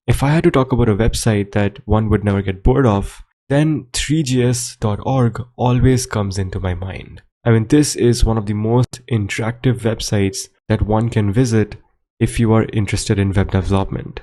If I had to talk about a website that one would never get bored of, then Three.js.org always comes into my mind. I mean, this is one of the most interactive websites that one can visit if you are interested in web development.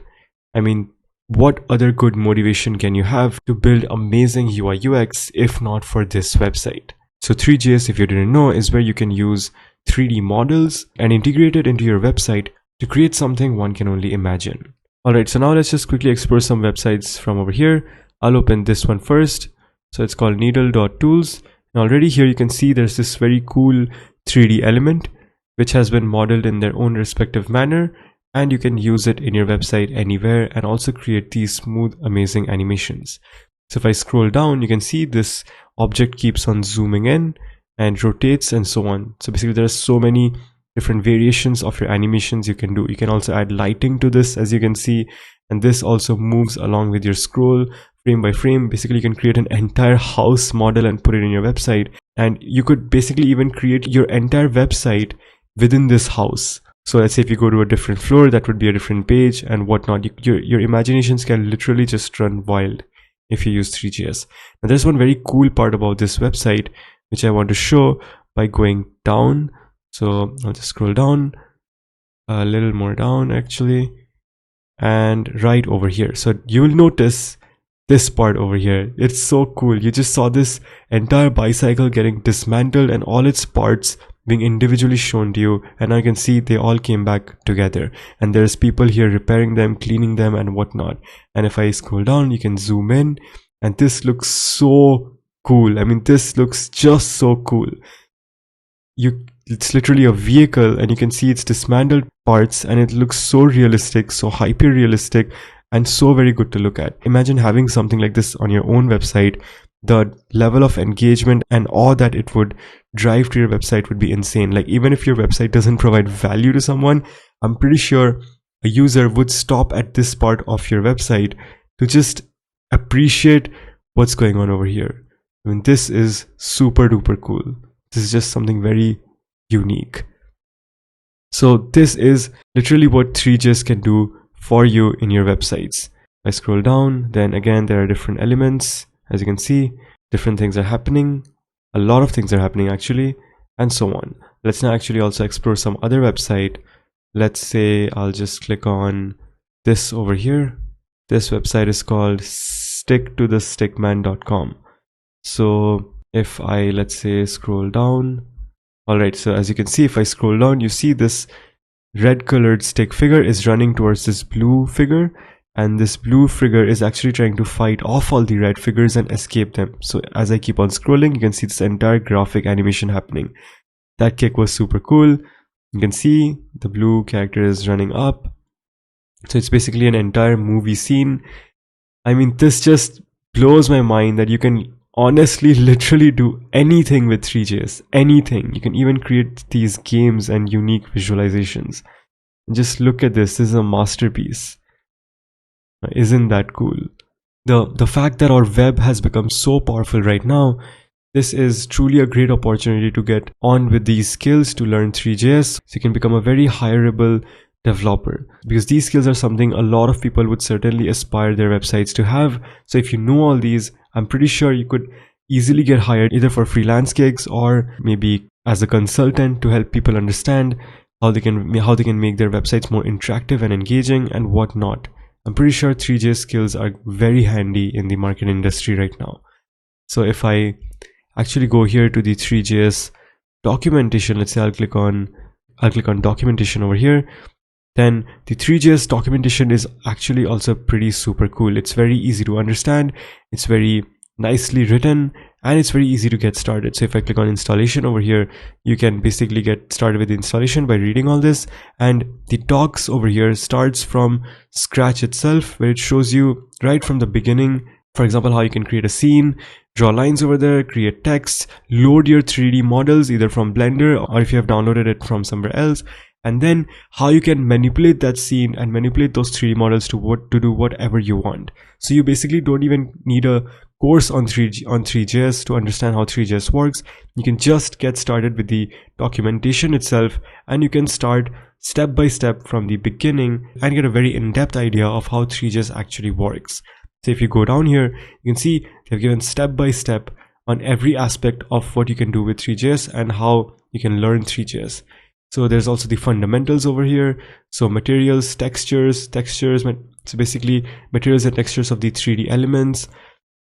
I mean, what other good motivation can you have to build amazing UI UX if not for this website? So Three.js, if you didn't know, is where you can use 3D models and integrate it into your website to create something one can only imagine. Alright, so now let's just quickly explore some websites from over here. I'll open this one first. So it's called needle.tools. And already here you can see there's this very cool 3D element which has been modeled in their own respective manner, and you can use it in your website anywhere and also create these smooth, amazing animations. So if I scroll down, you can see this object keeps on zooming in and rotates and so on. So basically there are so many different variations of your animations you can do. You can also add lighting to this, as you can see, and this also moves along with your scroll frame by frame. Basically you can create an entire house model and put it in your website, and you could basically even create your entire website within this house. So let's say if you go to a different floor, that would be a different page and whatnot. Your imaginations can literally just run wild if you use Three.js. Now there's one very cool part about this website which I want to show by going down. So I'll just scroll down a little more down actually, and right over here. So you will notice this part over here. It's so cool. You just saw this entire bicycle getting dismantled and all its parts being individually shown to you, and now you can see they all came back together, and there's people here repairing them, cleaning them and whatnot. And if I scroll down, you can zoom in, and this looks so cool. I mean, this looks just so cool. It's literally a vehicle, and you can see its dismantled parts, and it looks so realistic, so hyper realistic, and so very good to look at. Imagine having something like this on your own website. The level of engagement and awe that it would drive to your website would be insane. Like, even if your website doesn't provide value to someone, I'm pretty sure a user would stop at this part of your website to just appreciate what's going on over here. I mean, this is super duper cool. This is just something very unique. So this is literally what Three.js can do for you in your websites. If I scroll down, then again there are different elements. As you can see, different things are happening. A lot of things are happening actually, and so on. Let's now actually also explore some other website. Let's say I'll just click on this over here. This website is called sticktothestickman.com. So if I, let's say, scroll down. Alright, so as you can see, if I scroll down, you see this red colored stick figure is running towards this blue figure, and this blue figure is actually trying to fight off all the red figures and escape them. So as I keep on scrolling, you can see this entire graphic animation happening. That kick was super cool. You can see the blue character is running up. So it's basically an entire movie scene. I mean, this just blows my mind that you can honestly literally do anything with Three.js. Anything. You can even create these games and unique visualizations. Just look at this. This is a masterpiece. Isn't that cool? The fact that our web has become so powerful right now, this is truly a great opportunity to get on with these skills, to learn Three.js, so you can become a very hireable developer, because these skills are something a lot of people would certainly aspire their websites to have. So if you know all these, I'm pretty sure you could easily get hired either for freelance gigs or maybe as a consultant to help people understand how they can make their websites more interactive and engaging and whatnot. I'm pretty sure Three.js skills are very handy in the marketing industry right now. So if I actually go here to the Three.js documentation, let's say I'll click on documentation over here, then the Three.js documentation is actually also pretty super cool. It's very easy to understand, it's very nicely written, and it's very easy to get started. So if I click on installation over here, you can basically get started with the installation by reading all this. And the docs over here starts from scratch itself, where it shows you right from the beginning, for example, how you can create a scene, draw lines over there, create text, load your 3D models either from Blender or if you have downloaded it from somewhere else, and then how you can manipulate that scene and manipulate those 3D models to do whatever you want. So you basically don't even need a course on 3.js to understand how 3.js works, you can just get started with the documentation itself, and you can start step by step from the beginning and get a very in-depth idea of how 3.js actually works. So if you go down here, you can see they've given step by step on every aspect of what you can do with 3.js and how you can learn 3.js. So there's also the fundamentals over here. So materials, textures, so basically materials and textures of the 3D elements,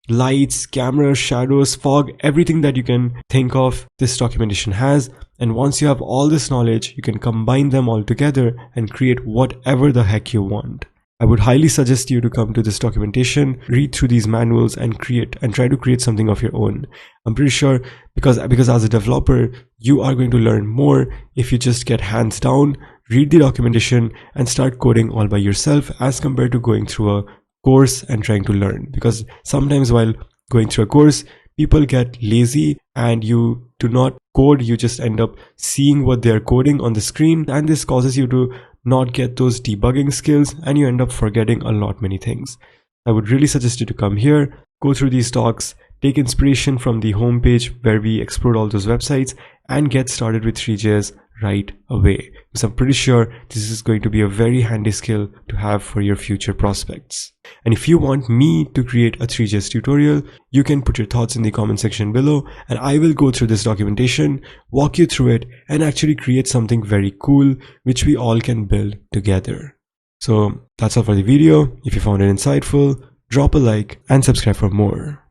lights, cameras, shadows, fog, everything that you can think of, this documentation has. And once you have all this knowledge, you can combine them all together and create whatever the heck you want. I would highly suggest you to come to this documentation, read through these manuals and try to create something of your own. I'm pretty sure because as a developer, you are going to learn more if you just get hands down, read the documentation and start coding all by yourself, as compared to going through a course and trying to learn. Because sometimes while going through a course, people get lazy and you do not code, you just end up seeing what they're coding on the screen, and this causes you to not get those debugging skills and you end up forgetting many things. I would really suggest you to come here, go through these talks, take inspiration from the homepage where we explored all those websites, and get started with 3.js right away, because I'm pretty sure this is going to be a very handy skill to have for your future prospects. And if you want me to create a 3.js tutorial, you can put your thoughts in the comment section below, and I will go through this documentation, walk you through it, and actually create something very cool which we all can build together. So that's all for the video. If you found it insightful, drop a like and subscribe for more.